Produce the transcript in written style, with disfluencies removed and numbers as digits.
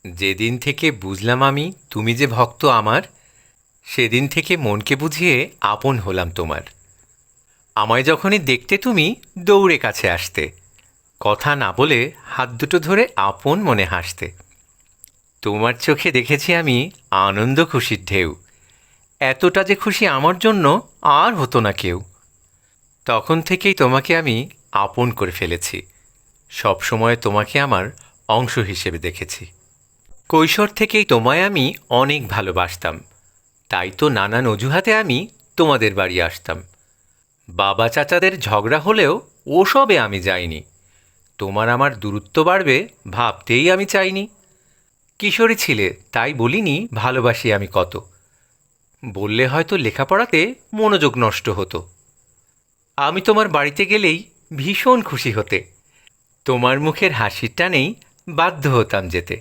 যেদিন থেকে বুঝলাম আমি তুমি যে ভক্ত আমার, সেদিন থেকে মনকে বুঝিয়ে আপন হলাম তোমার। আমায় যখনই দেখতে তুমি দৌড়ে কাছে আসতে, কথা না বলে হাত দুটো ধরে আপন মনে হাসতে। তোমার চোখে দেখেছি আমি আনন্দ খুশির ঢেউ, এতটা যে খুশি আমার জন্য আর হতো না কেউ। তখন থেকেই তোমাকে আমি আপন করে ফেলেছি, সব সময় তোমাকে আমার অংশ হিসেবে দেখেছি। কৈশোর থেকেই তোমায় আমি অনেক ভালোবাসতাম, তাই তো নানান অজুহাতে আমি তোমাদের বাড়ি আসতাম। বাবা চাচাদের ঝগড়া হলেও ওসবে আমি যাইনি, তোমার আমার দূরত্ব বাড়বে ভাবতেই আমি চাইনি। কিশোরী ছিলে তাই বলিনি ভালোবাসি আমি কত, বললে হয়তো লেখাপড়াতে মনোযোগ নষ্ট হতো। আমি তোমার বাড়িতে গেলেই ভীষণ খুশি হতে, তোমার মুখের হাসির টানেই বাধ্য হতাম যেতে।